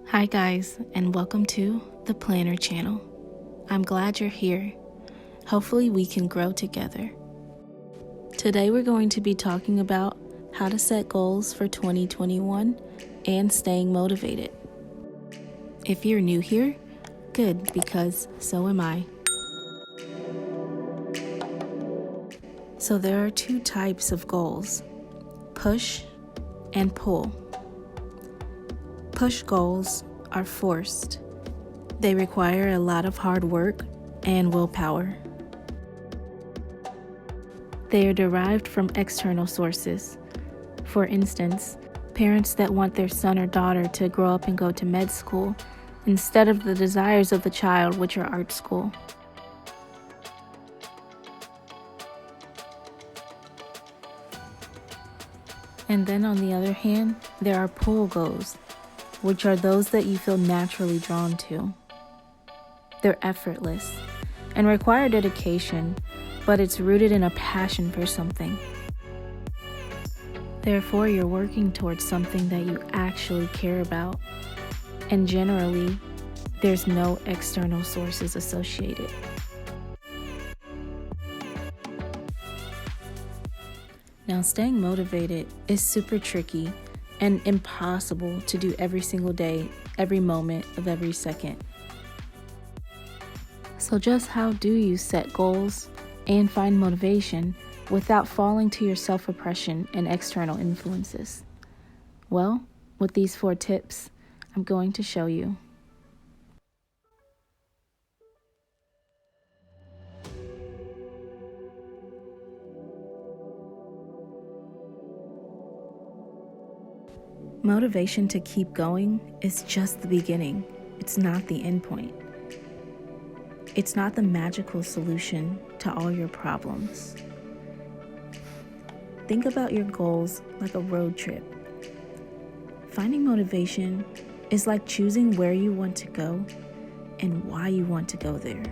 Hi guys, and welcome to the Planner channel. I'm glad you're here. Hopefully we can grow together. Today we're going to be talking about how to set goals for 2021 and staying motivated. If you're new here, good, because so am I. So there are two types of goals, push and pull. Push goals are forced. They require a lot of hard work and willpower. They are derived from external sources. For instance, parents that want their son or daughter to grow up and go to med school instead of the desires of the child, which are art school. And then on the other hand, there are pull goals, which are those that you feel naturally drawn to. They're effortless and require dedication, but it's rooted in a passion for something. Therefore, you're working towards something that you actually care about, and generally, there's no external sources associated. Now, staying motivated is super tricky and impossible to do every single day, every moment of every second. So just how do you set goals and find motivation without falling to your self-oppression and external influences? Well, with these 4 tips, I'm going to show you. Motivation to keep going is just the beginning. It's not the end point. It's not the magical solution to all your problems. Think about your goals like a road trip. Finding motivation is like choosing where you want to go and why you want to go there.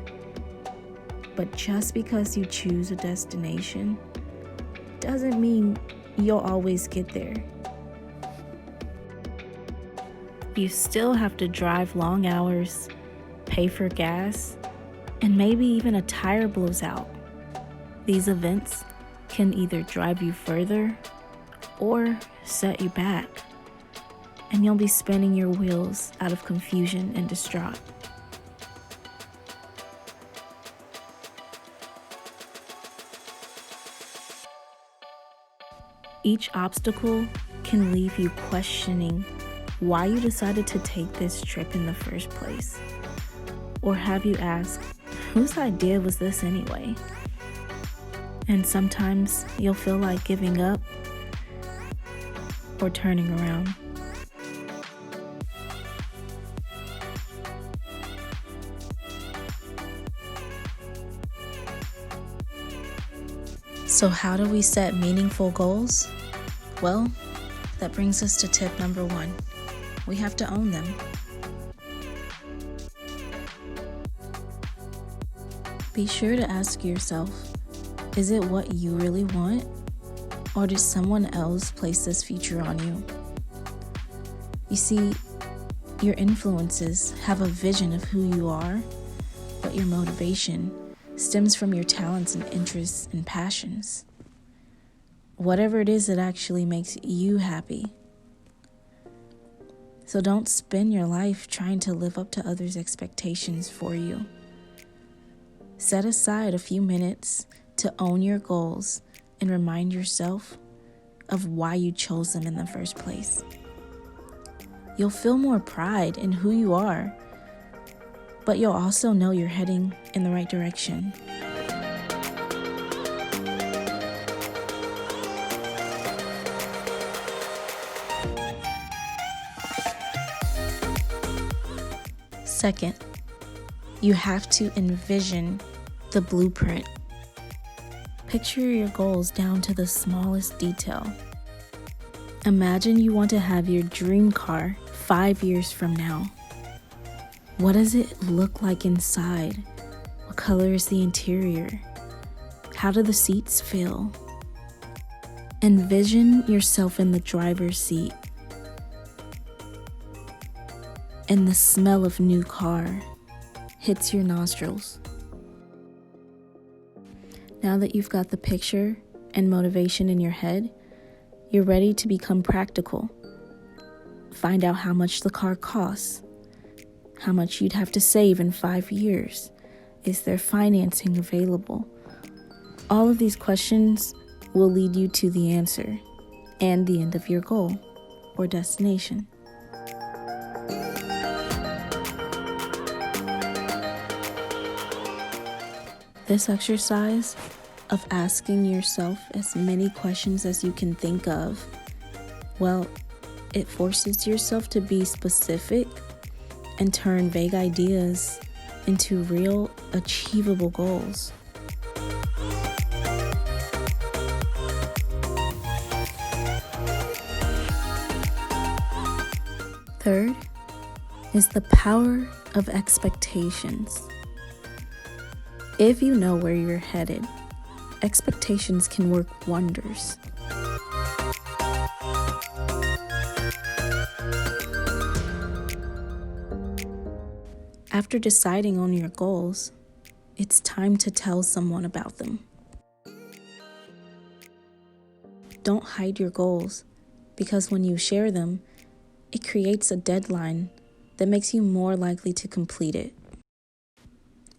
But just because you choose a destination doesn't mean you'll always get there. You still have to drive long hours, pay for gas, and maybe even a tire blows out. These events can either drive you further or set you back, and you'll be spinning your wheels out of confusion and distraught. Each obstacle can leave you questioning why you decided to take this trip in the first place. Or have you asked, whose idea was this anyway? And sometimes you'll feel like giving up or turning around. So how do we set meaningful goals? Well, that brings us to tip number 1. We have to own them. Be sure to ask yourself, is it what you really want? Or did someone else place this feature on you? You see, your influences have a vision of who you are, but your motivation stems from your talents and interests and passions. Whatever it is that actually makes you happy. So don't spend your life trying to live up to others' expectations for you. Set aside a few minutes to own your goals and remind yourself of why you chose them in the first place. You'll feel more pride in who you are, but you'll also know you're heading in the right direction. Second, you have to envision the blueprint. Picture your goals down to the smallest detail. Imagine you want to have your dream car 5 years from now. What does it look like inside? What color is the interior? How do the seats feel? Envision yourself in the driver's seat. and the smell of new car hits your nostrils. Now that you've got the picture and motivation in your head, you're ready to become practical. Find out how much the car costs, how much you'd have to save in 5 years. Is there financing available? All of these questions will lead you to the answer and the end of your goal or destination. This exercise of asking yourself as many questions as you can think of, well, it forces yourself to be specific and turn vague ideas into real, achievable goals. Third is the power of expectations. If you know where you're headed, expectations can work wonders. After deciding on your goals, it's time to tell someone about them. Don't hide your goals, because when you share them, it creates a deadline that makes you more likely to complete it.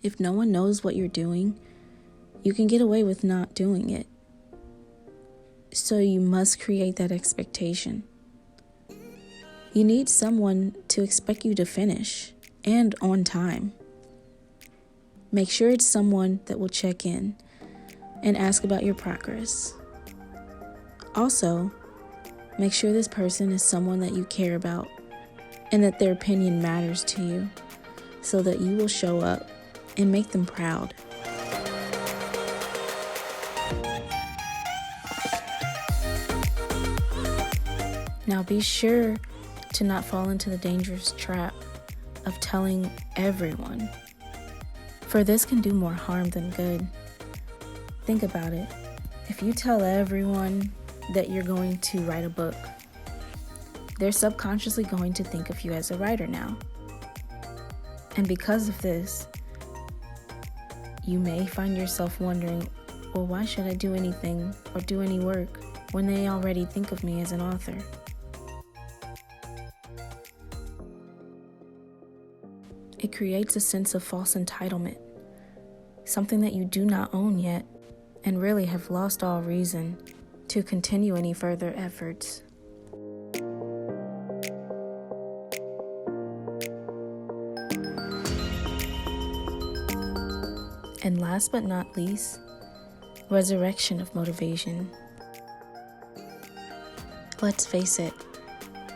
If no one knows what you're doing, you can get away with not doing it. So you must create that expectation. You need someone to expect you to finish, and on time. Make sure it's someone that will check in and ask about your progress. Also, make sure this person is someone that you care about and that their opinion matters to you, so that you will show up and make them proud. Now be sure to not fall into the dangerous trap of telling everyone, for this can do more harm than good. Think about it. If you tell everyone that you're going to write a book, they're subconsciously going to think of you as a writer now. And because of this, you may find yourself wondering, well, why should I do anything or do any work when they already think of me as an author? It creates a sense of false entitlement, something that you do not own yet, and really have lost all reason to continue any further efforts. And last but not least, resurrection of motivation. Let's face it,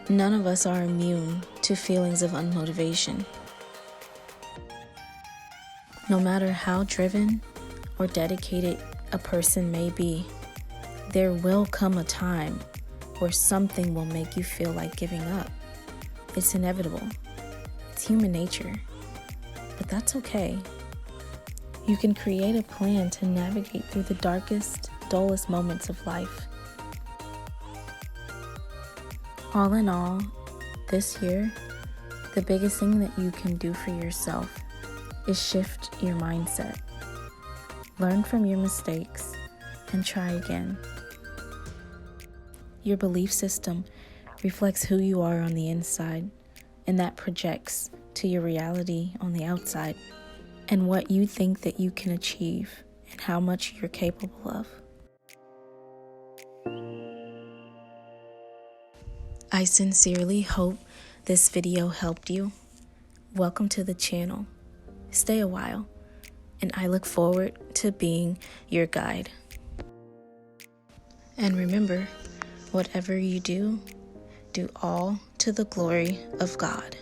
none of us are immune to feelings of unmotivation. No matter how driven or dedicated a person may be, there will come a time where something will make you feel like giving up. It's inevitable. It's human nature. But that's okay. You can create a plan to navigate through the darkest, dullest moments of life. All in all, this year, the biggest thing that you can do for yourself is shift your mindset. Learn from your mistakes and try again. Your belief system reflects who you are on the inside, and that projects to your reality on the outside, and what you think that you can achieve and how much you're capable of. I sincerely hope this video helped you. Welcome to the channel. Stay a while, and I look forward to being your guide. And remember, whatever you do, do all to the glory of God.